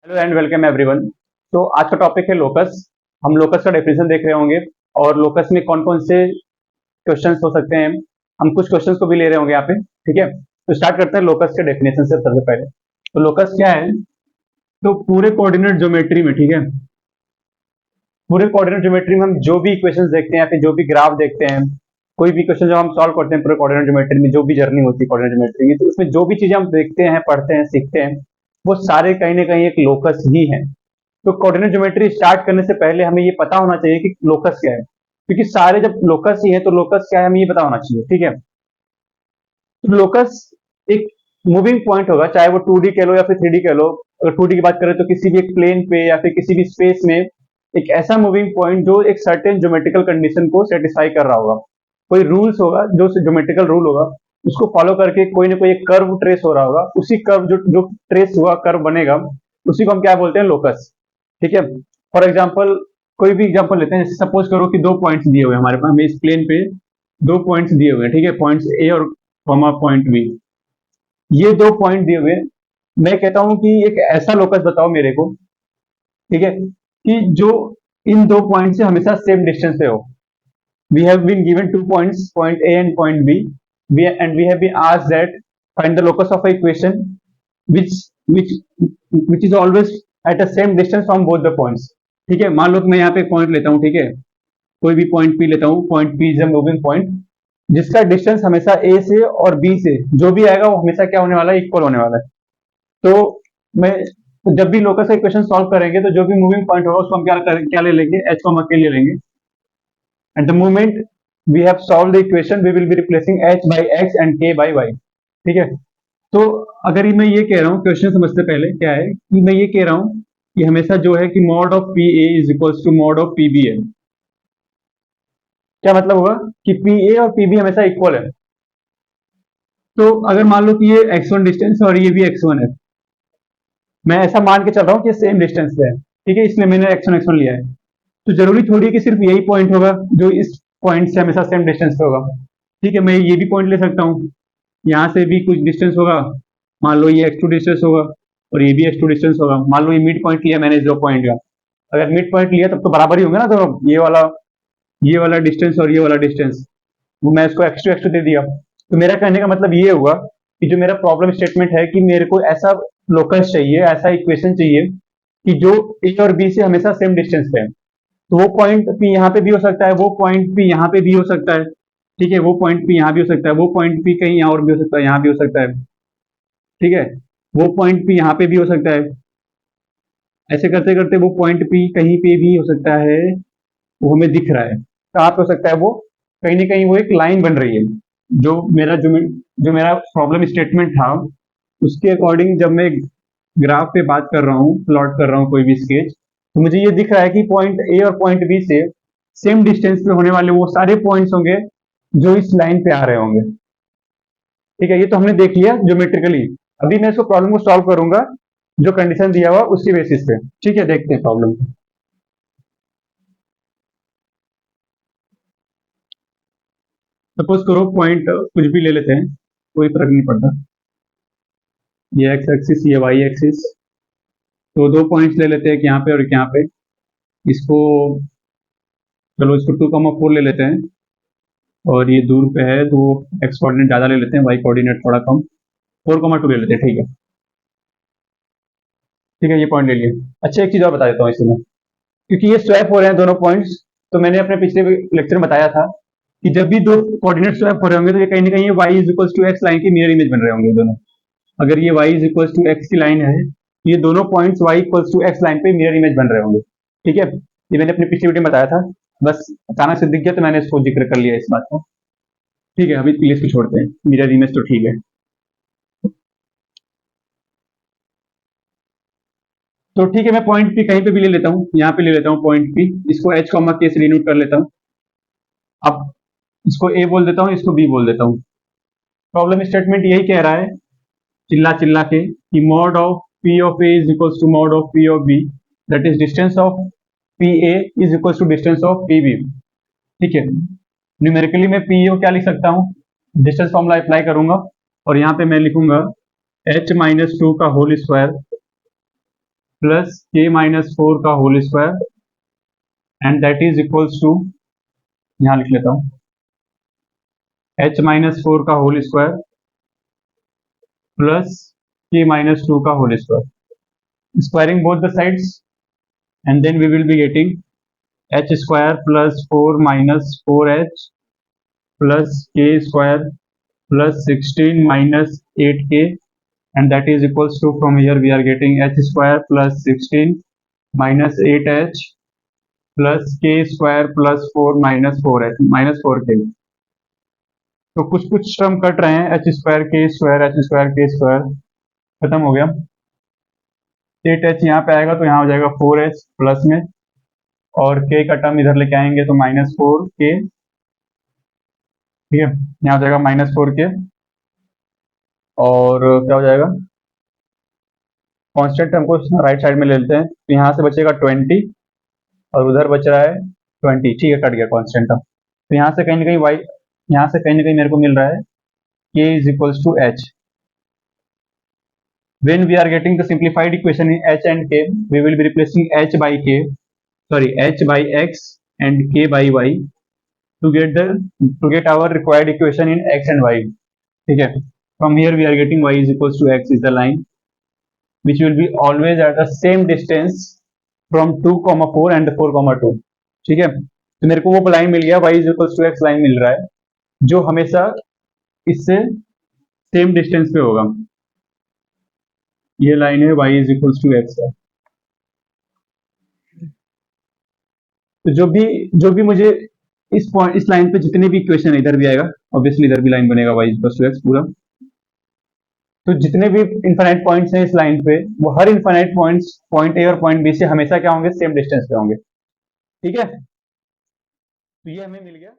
Hello and welcome everyone. तो आज का टॉपिक है लोकस। हम लोकस का डेफिनेशन देख रहे होंगे और लोकस में कौन कौन से क्वेश्चंस हो सकते हैं। हम कुछ क्वेश्चंस को भी ले रहे होंगे यहाँ पे। ठीक है, तो स्टार्ट करते हैं लोकस के डेफिनेशन से सबसे पहले। तो लोकस क्या है? तो पूरे कोऑर्डिनेट ज्योमेट्री में, ठीक है, पूरे कोऑर्डिनेट ज्योमेट्री में हम जो भी इक्वेशंस देखते हैं या फिर जो भी ग्राफ देखते हैं, कोई भी क्वेश्चन जो हम सॉल्व करते हैं पूरे कोऑर्डिनेट ज्योमेट्री में, जो भी जर्नी होती है कोऑर्डिनेट ज्योमेट्री में, तो उसमें जो भी चीजें हम देखते हैं, पढ़ते हैं, सीखते हैं, वो सारे कहीं ना कहीं एक लोकस ही है। तो कोऑर्डिनेट ज्योमेट्री स्टार्ट करने से पहले हमें ये पता होना चाहिए कि लोकस क्या है, क्योंकि सारे जब लोकस ही है तो लोकस क्या है हमें ये पता होना चाहिए। ठीक है, तो लोकस एक मूविंग पॉइंट होगा, चाहे वो 2D कह लो या फिर 3D कह लो। अगर 2D की बात करें तो किसी भी एक प्लेन पे या फिर किसी भी स्पेस में एक ऐसा मूविंग पॉइंट जो एक सर्टेन ज्योमेट्रिकल कंडीशन को सेटिस्फाई कर रहा होगा। कोई रूल्स होगा, जो ज्योमेट्रिकल रूल होगा, उसको फॉलो करके कोई ना कोई एक कर्व ट्रेस हो रहा होगा। उसी कर्व जो जो ट्रेस हुआ कर्व बनेगा, उसी को हम क्या बोलते हैं? लोकस। ठीक है, फॉर एग्जाम्पल कोई भी एग्जाम्पल लेते हैं। जैसे सपोज करो कि दो पॉइंट्स दिए हुए हैं हमारे पास, हमें इस प्लेन पे दो पॉइंट्स दिए हुए हैं। ठीक है, पॉइंट्स ए और पॉइंट बी, ये दो पॉइंट दिए हुए हैं। मैं कहता हूं कि एक ऐसा लोकस बताओ मेरे को, ठीक है, कि जो इन दो पॉइंट से हमेशा सेम डिस्टेंस पे हो। We have been given two points, point A and point B, and we have been asked that find the locus of a equation which which which is always at the same distance from both the points। ठीक है, मान लो कि मैं यहाँ पे point लेता हूँ, ठीक है, कोई भी पॉइंट पी लेता हूँ। Point P is a moving point जिसका डिस्टेंस हमेशा ए से और बी से जो भी आएगा वो हमेशा क्या होने वाला है? इक्वल होने वाला है। तो मैं तो जब भी लोकस का इक्वेशन सॉल्व करेंगे तो जो भी मूविंग पॉइंट होगा उसको हम क्या ले लेंगे? एच कॉमा के ले लेंगे। At the moment we have solve the equation we will be replacing h by x and k by y. ठीक है, तो अगर मैं ये कह रहा हूँ, क्वेश्चन समझते पहले क्या है कि मैं ये कह रहा हूँ कि हमेशा जो है कि mod of P A is equals to mod of P B है। क्या मतलब हुआ? कि पी ए और पी बी हमेशा इक्वल है। तो अगर मान लो कि ये एक्स वन डिस्टेंस है और ये भी एक्स वन है, मैं ऐसा मान के चल रहा हूँ कि सेम डिस्टेंस पे है, ठीक है, इसलिए मैंने एक्स वन लिया है। तो जरूरी थोड़ी है कि सिर्फ यही पॉइंट होगा जो इस पॉइंट से हमेशा सेम डिस्टेंस पे होगा। ठीक है, मैं ये भी पॉइंट ले सकता हूँ, यहाँ से भी कुछ डिस्टेंस होगा। मान लो ये एक्स टू डिस्टेंस होगा और ये भी एक्स टू डिस्टेंस होगा। मान लो ये मिड पॉइंट लिया मैंने 0 पॉइंट का। अगर मिड पॉइंट लिया तब तो बराबर ही होंगे ना दोनों, ये वाला डिस्टेंस और ये वाला डिस्टेंस। वो मैं इसको एक्स टू दे दिया। तो मेरा कहने का मतलब ये हुआ कि जो मेरा प्रॉब्लम स्टेटमेंट है कि मेरे को ऐसा लोकस चाहिए, ऐसा इक्वेशन चाहिए कि जो ए और बी से हमेशा सेम डिस्टेंस पे है। तो वो पॉइंट पी यहाँ पे भी हो सकता है, वो पॉइंट पी यहाँ पे भी हो सकता है। ठीक है, वो पॉइंट पी यहाँ भी हो सकता है, वो पॉइंट पी कहीं और भी हो सकता है, यहाँ भी हो सकता है। ठीक है, वो पॉइंट पी यहाँ पे भी हो सकता है। ऐसे करते करते वो पॉइंट पी कहीं पे भी हो सकता है, वो हमें दिख रहा है। कहाँ पे हो सकता है वो? कहीं ना कहीं वो एक लाइन बन रही है। जो मेरा प्रॉब्लम स्टेटमेंट था उसके अकॉर्डिंग जब मैं ग्राफ पे बात कर रहा हूँ, प्लॉट कर रहा हूँ कोई भी स्केच, तो मुझे ये दिख रहा है कि पॉइंट ए और पॉइंट बी से सेम डिस्टेंस पे होने वाले वो सारे पॉइंट्स होंगे जो इस लाइन पे आ रहे होंगे। ठीक है, ये तो हमने देख लिया ज्योमेट्रिकली। अभी मैं इसको प्रॉब्लम को सॉल्व करूंगा जो कंडीशन दिया हुआ उसकी बेसिस पे। ठीक है, देखते हैं प्रॉब्लम। सपोज करो पॉइंट कुछ भी ले लेते हैं, कोई फर्क नहीं पड़ता। ये एक्स एक्सिस, ये वाई एक्सिस। तो दो पॉइंट्स ले लेते हैं, एक यहाँ पे और एक यहाँ पे। इसको चलो इसको 2,4 ले लेते हैं और ये दूर पे है तो एक्स कोऑर्डिनेट ज्यादा ले लेते हैं, वाई कोऑर्डिनेट थोड़ा कम। 4,2 ले लेते हैं। ठीक है, ठीक है, ये पॉइंट ले लिए। अच्छा, एक चीज और बता देता हूँ इसमें, क्योंकि ये स्वैप हो रहे हैं दोनों पॉइंट्स। तो मैंने अपने पिछले लेक्चर में बताया था कि जब भी दो कोऑर्डिनेट स्वैप हो रहे होंगे तो ये कहीं ना कहीं y is equal to x line की मिरर इमेज बन रहे होंगे दोनों। अगर ये y is equal to x की लाइन है, ये दोनों points y equal to x line पे मिरर इमेज बन रहे होंगे। ठीक है, ये मैंने अपनी पिछली वीडियो में बताया था, बस अचानक से दिख गया तो मैंने इसको जिक्र कर लिया इस बात को। ठीक है, अभी प्लीज को छोड़ते हैं, मिरर इमेज तो ठीक है। तो ठीक है, मैं पॉइंट पी कहीं पे भी ले लेता हूँ, यहाँ पे ले लेता हूँ पॉइंट पी, इसको एच कॉमा के से डिनोट कर लेता हूँ। अब इसको ए बोल देता हूँ, इसको बी बोल देता हूँ। प्रॉब्लम स्टेटमेंट यही कह रहा है चिल्ला चिल्ला के कि mod of P of A is equals to mod of P of B, that is distance of P A is equals to distance of P B. ठीक है, न्यूमेरिकली मैं पी ओ क्या लिख सकता हूँ? डिस्टेंस फॉर्मूला अप्लाई करूंगा और यहाँ पे मैं लिखूंगा एच माइनस टू का whole square plus k minus 4 का whole square and that is equals to, यहाँ लिख लेता हूँ, h माइनस 4 का whole square plus k minus 2 का whole square, squaring both the sides and then we will be getting h square plus 4 minus 4h plus k square plus 16 minus 8k, and that is equals to, from here we are getting h square plus 16 minus 8h plus k square plus 4 minus 4h minus 4k। तो कुछ कुछ term cut रहे हैं, h square k square h square k square खत्म हो गया। 8h यहाँ पे आएगा तो यहाँ हो जाएगा 4h प्लस में, और k का टर्म इधर लेके आएंगे तो माइनस 4k, ठीक है, यहाँ हो जाएगा माइनस 4k, और क्या हो जाएगा, कांस्टेंट हमको राइट साइड में ले लेते हैं, तो यहाँ से बचेगा 20 और उधर बच रहा है 20, ठीक है, कट गया कांस्टेंट टर्म। तो यहाँ से कहीं ना कहीं y, यहाँ से कहीं ना कहीं मेरे को मिल रहा है k is equals to h। When we are getting the simplified equation in h and k, we will be replacing h by k, sorry, h by x and k by y to get our required equation in x and y, ठीक है। From here we are getting y is equals to x is the line which will be always at the same distance from 2,4 and 4,2, ठीक है। तो मेरे को वो line मिल गया, y is equals to x line मिल रहा है जो हमेशा इससे सेम डिस्टेंस पे होगा, ये लाइन है y is equals to x है। तो जो भी मुझे इस लाइन पे जितने भी इक्वेशन है, इधर भी आएगा ऑब्वियसली, इधर भी लाइन बनेगा y is equals to x पूरा। तो जितने भी इनफाइनाइट पॉइंट्स हैं इस लाइन पे, वो हर इनफाइनाइट पॉइंट्स पॉइंट ए और पॉइंट बी से हमेशा क्या होंगे, सेम डिस्टेंस पे होंगे, ठीक है। तो ये हमें मिल गया